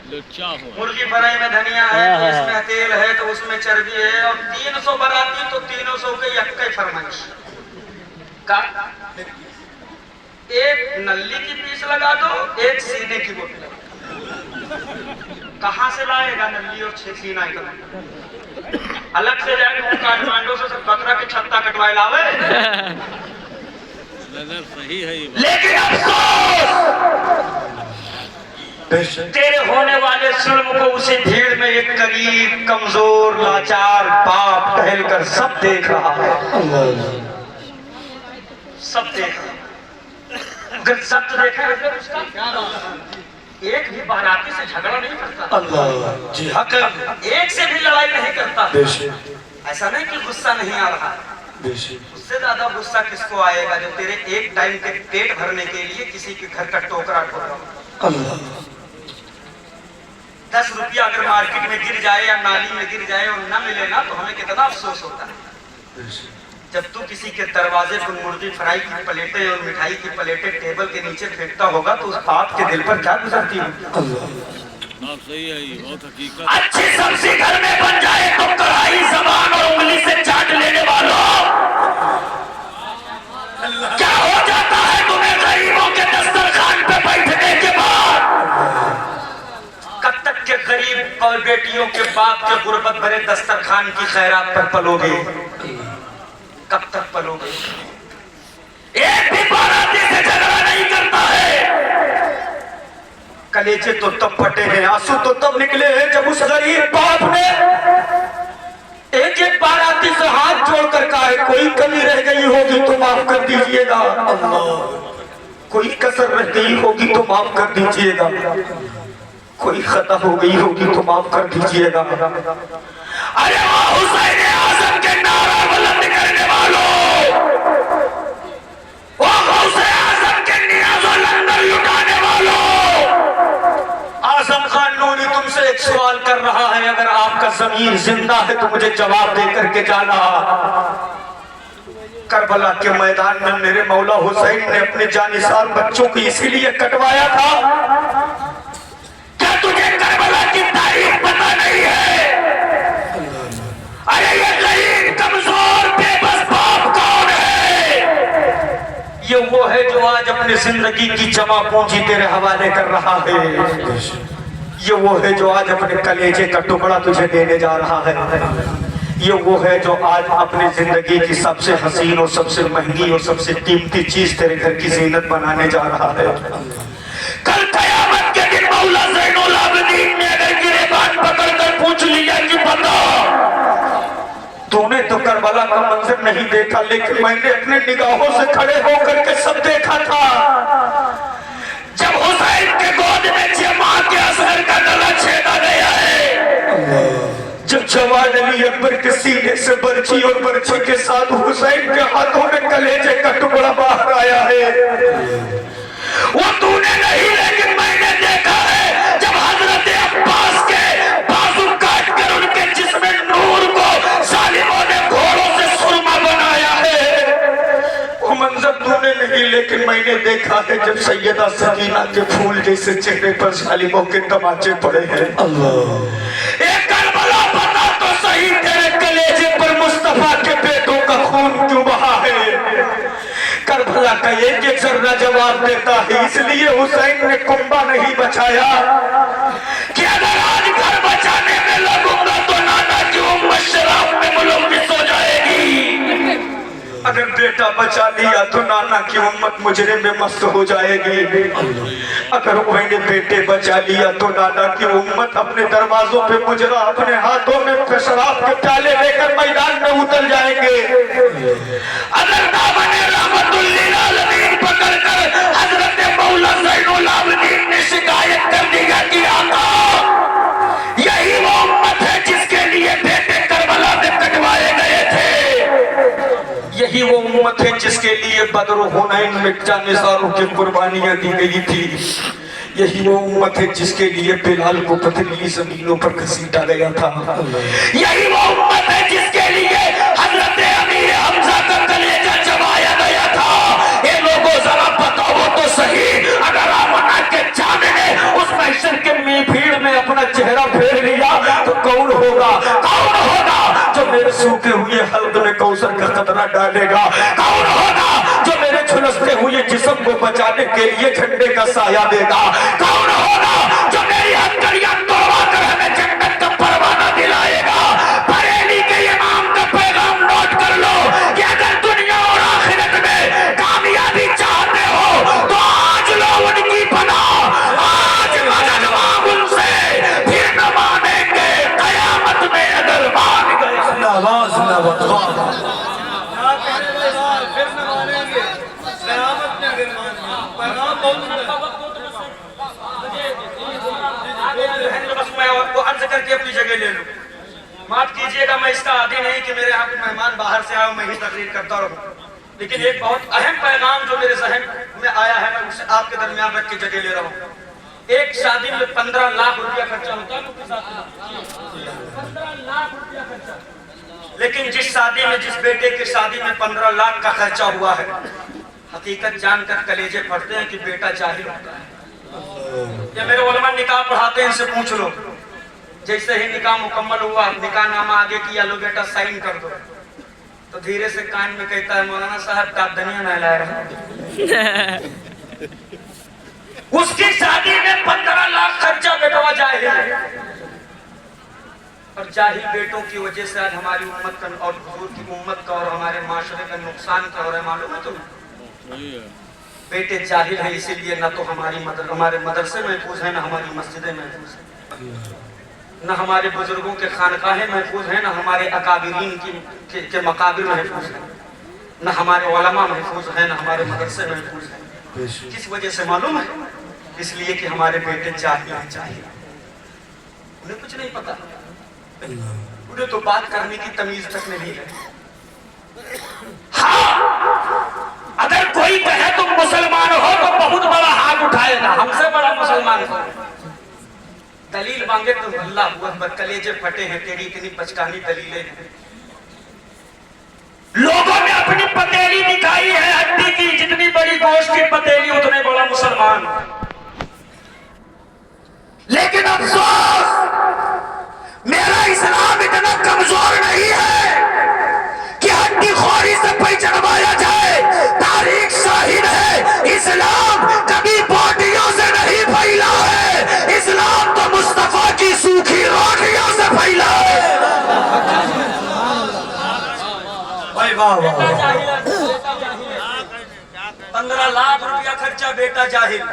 लुच्चा हो। मुर्गी फ्राई में धनिया है तो इसमें तेल है तो उसमें चर्बी है और 300 बराती तो 300 के यक्के फरमाइश का एक नल्ली की पीस लगा दो, एक सीने की बोतल। कहाँ से लाएगा नल्ली और सीना का? अलग से जाएगा काठमांडू से सब बकरा के छत्ता कटवाए लावे। सही है ये। लेकिन अफसोस तेरे होने वाले जुल्म को उसी भीड़ में एक गरीब कमजोर लाचार बाप टहलकर सब देख रहा है, सब देख रहा है। अगर सब तो देखा है उसका एक भी बाराती से झगड़ा नहीं करता। अल्लाह जी हक, एक से भी लड़ाई नहीं करता। ऐसा नहीं कि गुस्सा नहीं आ रहा, उससे ज्यादा गुस्सा किसको आएगा जो तेरे एक टाइम के पेट भरने के लिए किसी के घर का टोकरा ढो रहा। 10 रुपया अगर मार्केट में गिर जाए या नाली में गिर जाए और न मिले ना तो हमें कितना अफसोस होता है। जब तू किसी के दरवाजे पर मुर्गी फ्राई की प्लेटें और मिठाई की प्लेटें टेबल के नीचे फेंकता होगा तो उस बाप के दिल पर क्या गुजरती होगी? सही है ये, बहुत हकीकत। अच्छी सब्जी घर में बन जाए तो कढ़ाई जबान और उंगली से चाट लेने वालों, क्या हो जाता है तुम्हें गरीबों के दस्तरखान पे बैठने के बाद? कब तक के गरीब और बेटियों के बाप के गुर्बत भरे दस्तरखान की खैरात पर पलोगे? कब तक पलोगे? एक भी बाराती से झगड़ा नहीं करता है। कलेजे तो तब फटे हैं, आंसू तो तब निकले हैं जब उस गरीब बाप ने एक एक बाराती से हाथ जोड़कर कहा है कोई कमी रह गई होगी तो माफ कर दीजिएगा, कोई कसर रह गई होगी तो माफ कर दीजिएगा, कोई खता हो गई होगी तो माफ कर दीजिएगा। अरे वाह हुसैन आजम के नारा बुलंद करने वालों, आजम के नियाज़ो लंगर लुटाने वालों, आजम खान नूरी तुमसे एक सवाल कर रहा है, अगर आपका ज़मीर जिंदा है तो मुझे जवाब दे करके जाना। करबला के मैदान में मेरे मौला हुसैन ने अपने जानिसार बच्चों को इसीलिए कटवाया था, क्या तुझे करबला की तारीख पता नहीं है? अरे ये गरीब कमजोर बेबस बाप कौन है? ये वो है जो आज अपनी जिंदगी की जमा पूंजी तेरे हवाले कर रहा है। ये वो है जो आज अपने कलेजे का टुकड़ा तुझे देने जा रहा है। ये वो है जो आज अपनी जिंदगी की सबसे हसीन और सबसे महंगी और सबसे कीमती चीज तेरे घर की जीनत बनाने जा रहा है। कल कयामत के दिन मौला ज़ैनुल आबिदीन ने अगर गिरेबान पकड़कर पूछ लिया कि बता तूने तो करबला का मंजर नहीं देखा, लेकिन मैंने अपने निगाहों से खड़े होकर के सब देखा था। जब हुसैन के गोद में जमा के असर का गला छेदा गया है, जब जवान अली अकबर के सीने से बर्छी और बर्छी के साथ हुसैन के हाथों में कलेजे का टुकड़ा बाहर आया है, वो तूने नहीं लेकिन मैंने देखा है। जब हजरत अब्बास के बाजू काट कर उनके जिस्म नूर को जालिमों ने घोड़ों से सुरमा बनाया है, वो मंजर तूने नहीं लेकिन मैंने देखा है। जब सैयदा सकीना के फूल जैसे चेहरे पर जालिमों के तमाचे पड़े हैं। एक करबला बता तो सही, तेरे कलेजे पर मुस्तफा के बेटों का खून क्यों बहा है? करबला का एक एक जर्रा जवाब देता है। इसलिए हुसैन ने कुंबा नहीं बचाया कि अगर आज घर बचाने में लगूंगा तो नाना की उम्मत शराब में मुलव्विस हो जाएगी, अगर बेटा बचा लिया तो नाना की उम्मत मुजरे में मस्त हो जाएगी, अगर मैंने बेटे बचा लिया तो नाना की उम्मत अपने दरवाजों पे मुजरा अपने हाथों में शराब के प्याले लेकर मैदान में उतर जाएंगे। अगर दामन रहमतुल लिल आलमीन पकड़कर हजरत मौला ज़ैनुल आबिदीन ने शिकायत कर दिया कि आका यही वो उम्मत है जिसके लिए बेटे करबला में कटवाए गए थे, यही वो उम्मत है जिसके लिए बदर हुनैन में जानिसारों की कुर्बानियां दी गई थी, यही वो उम्मत है जिसके लिए बिलाल को पथरीली जमीनों पर घसीटा गया था, यही वो उम्मत है जिसके लिए हजरत अमीर हमजा का कलेजा चबाया गया था। ये लोगों जरा बताओ तो सही, अगर आमना के चांद ने उस महशर के भीड़ में सूखे हुए हल्क में कौसर का कतरा डालेगा? कौन होगा जो मेरे झुलसते हुए जिस्म को बचाने के लिए झंडे का साया देगा? कौन होगा जो मेरी हथकड़ियां तोड़वा कर हमें जन्नत का परवाना दिलाएगा? बरेली के इमाम का पैगाम नोट कर लो कि अगर दुनिया और आखिरत में कामयाबी चाहते हो तो आज लो उनकी पनाह, आज मदद मांग उनसे, फिर न मानेंगे कयामत में अगर मान गए। जिंदाबाद जिंदाबाद। फिर न मानेंगे कयामत में अगर मान गए। पैगाम बहुत बस मैं आपको अर्ज करके अपनी जगह ले लूं। माफ कीजिएगा, मैं इसका आदी नहीं कि मेरे यहाँ कोई मेहमान बाहर से आए मैं ही तकरीर करता रहूं, लेकिन एक बहुत अहम पैगाम जो मेरे जहन में आया है मैं उसे आपके दरमियान रख के जगह ले रहा हूँ। एक शादी में 15 लाख रुपया खर्चा होता है, 15 लाख रुपया खर्चा, लेकिन जिस शादी में, जिस बेटे की शादी में 15 लाख का खर्चा हुआ है, हकीकत जानकर कलेजे फटते हैं कि बेटा जाहिल होता है। ये मेरे उलमा निकाह पढ़ाते हैं, इनसे पूछ लो। जैसे ही निकाह मुकम्मल हुआ, निकाह नामा आगे किया, लो बेटा साइन कर दो, तो धीरे से कान में कहता है मौलाना साहब का दुनिया में ला रहा है। उसकी शादी में 15 लाख खर्चा बेटवा जाहिल है, और जाहिल बेटों की वजह से आज हमारी उम्मत का और हुजूर की उम्मत का और हमारे माशरे का नुकसान क्या हो रहा है मालूम है तुम्हें? बेटे जाहिल है, इसीलिए ना तो हमारे मदरसे महफूज है, ना हमारी मस्जिदें महफूज है, ना हमारे बुजुर्गों के खानकाहें महफूज हैं, ना हमारे अकाबिरीन के मकाबिर महफूज हैं, ना हमारे उलमा महफूज हैं, ना हमारे मदरसे महफूज हैं। किस वजह से मालूम है? इसलिए कि हमारे बेटे जाहिल हैं, जाहिल, उन्हें कुछ नहीं पता, उन्हें तो बात करने की तमीज तक नहीं है। हाँ, अगर कोई कहे तुम मुसलमान हो तो बहुत बड़ा हाथ उठाएगा, हमसे बड़ा मुसलमान हो। दलील मांगे तो अल्लाह अकबर, कलेजे फटे हैं तेरी इतनी बचकानी दलीलें हैं। लोगों ने अपनी पतेली दिखाई है हड्डी की, जितनी बड़ी गोश्त की पतेली उतने बड़ा मुसलमान। लेकिन अफसोस मेरा इस्लाम इतना कमजोर नहीं है कि हड्डी खोरी से पहचानवाया जाए। तारीख शाहिद है, इस्लाम कभी बोटियों से नहीं फैला है, इस्लाम तो मुस्तफा की सूखी रोटियों से फैला है। 15 लाख रुपया खर्चा, बेटा जाहिल।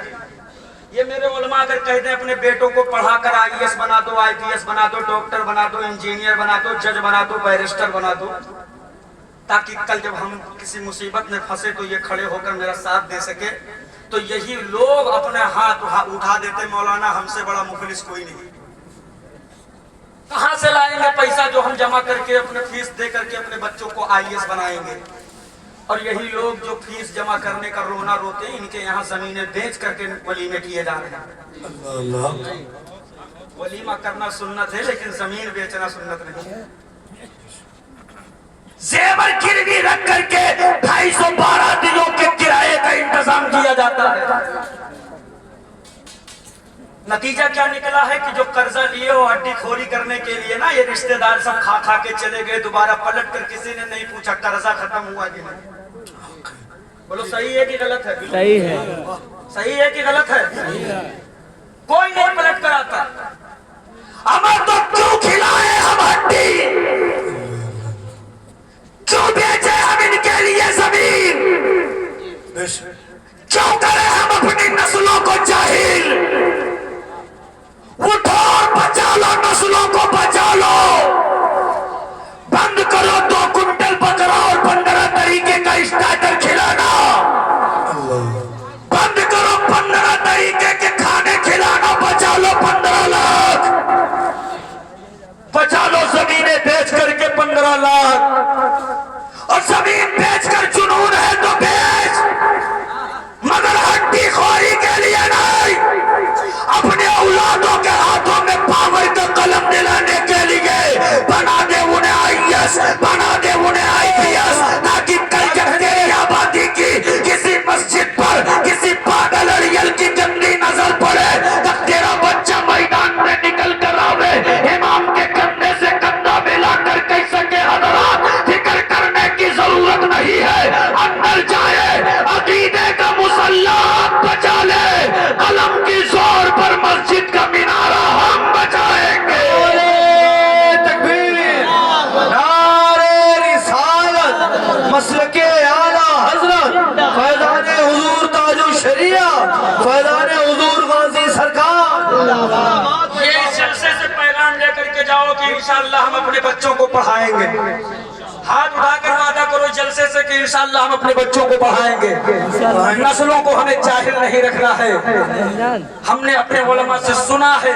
ये मेरे उलमा अगर कहते हैं अपने बेटों को पढ़ाकर IAS बना दो, IPS बना दो, डॉक्टर बना दो, इंजीनियर बना दो, जज बना दो, बैरिस्टर बना दो, ताकि कल जब हम किसी मुसीबत में फंसे तो ये खड़े होकर मेरा साथ दे सके, तो यही लोग अपने हाथ उठा देते मौलाना हमसे बड़ा मुखलिस कोई नहीं। कहां से लाएंगे पैसा जो हम जमा करके अपने फीस दे करके अपने बच्चों को IAS बनाएंगे? और यही लोग जो फीस जमा करने का रोना रोते हैं, इनके यहाँ जमीनें बेच करके वलीमे किए जा रहे हैं। वलीमा करना सुन्नत है, लेकिन जमीन बेचना सुन्नत नहीं है। जेवर गिरवी रख करके 212 दिनों के किराए का इंतजाम किया जाता है। नतीजा क्या निकला है कि जो कर्जा लिए हो हड्डी खोरी करने के लिए ना, ये रिश्तेदार सब खा खा के चले गए, दोबारा पलट कर किसी ने नहीं पूछा कर्जा खत्म हुआ कि नहीं। बोलो सही है कि गलत है? सही है। सही है कि गलत है? कोई नहीं पलट कर आता। अमर तो क्यों खिलाए हम हड्डी, क्यों बेचे हम इनके लिए जमीन, क्यों करें हम अपनी नस्लों को जाहिल? उठो और बचा लो, नस्लों को बचा लो। बंद करो 2 कुंटल बकरा और 15 तरीके का स्टार्टर खिलाना, बंद करो 15 तरीके के खाने खिलाना। बचा लो 15 लाख, बचा लो जमीनें बेच करके 15 लाख। और जमीन बेचकर जुनून है तो बेच, मगर हड्डी खोरी के लिए नहीं। अपने औलादों के हाथों में पावर का कलम दिलाने के लिए बना दे उन्हें IAS, बना दे उन्हें IPS, ताकि कल जब तेरी आबादी की किसी मस्जिद पर किसी पागल अड़ियल की गंदी नजर पड़े तब तेरा बच्चा मैदान में निकल कर आवे, इमाम के कंधे से कंधा मिलाकर कह सके हजरत ये इस जलसे से पैगाम लेकर के जाओ कि इंशाअल्लाह हम अपने बच्चों को पढ़ाएंगे। हाथ उठाकर वादा करो जलसे से कि इंशाअल्लाह हम अपने बच्चों को पढ़ाएंगे। नस्लों को हमें जाहिल नहीं रखना है। हमने अपने उलमा से सुना है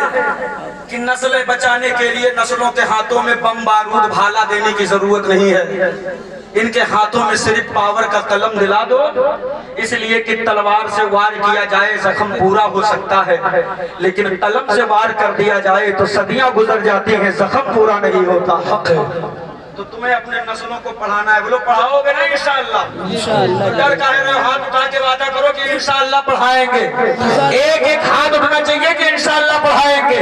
कि नस्लें बचाने के लिए नस्लों के हाथों में बम बारूद भाला देने की जरूरत नहीं है। इनके हाथों में सिर्फ पावर का कलम दिला दो, इसलिए कि तलवार से वार किया जाए जख्म पूरा हो सकता है, लेकिन कलम से वार कर दिया जाए तो सदियां गुजर जाती हैं, जख्म पूरा नहीं होता। हक है तो तुम्हें अपने नस्लों को पढ़ाना है। बोलो पढ़ाओगे ना इंशाअल्लाह? डर काहे रहे हो? हाथ उठा के वादा करो कि इंशाअल्लाह पढ़ाएंगे। एक एक हाथ उठना चाहिए कि इंशाअल्लाह पढ़ाएंगे।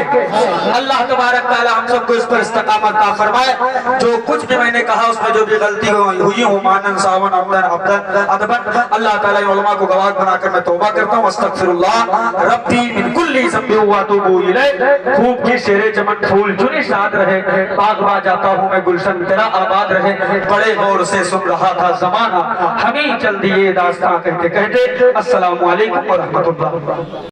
अल्लाह तबारक तआला हम सबको इस पर इस्तिकामत अता फरमाए। जो कुछ भी मैंने कहा उसमें जो भी गलती हुई हो मानन सावन अदबन अल्लाह ताला इन उलमा को गवाह बनाकर मैं तौबा करता हूँ। अस्तगफिरुल्लाह रब्बी मिन कुल्ली ज़ंबि व अतूबु इलैह। खूब की शेरे चमन फूल चुनी साथ रहे, बागवा जाता हूँ मैं गुलशन तेरा आबाद रहे। बड़े गौर से सुन रहा था जमाना, हमें चल दिए दास्तां कहते कहते। अस्सलामु अलैकुम व रहमतुल्लाह।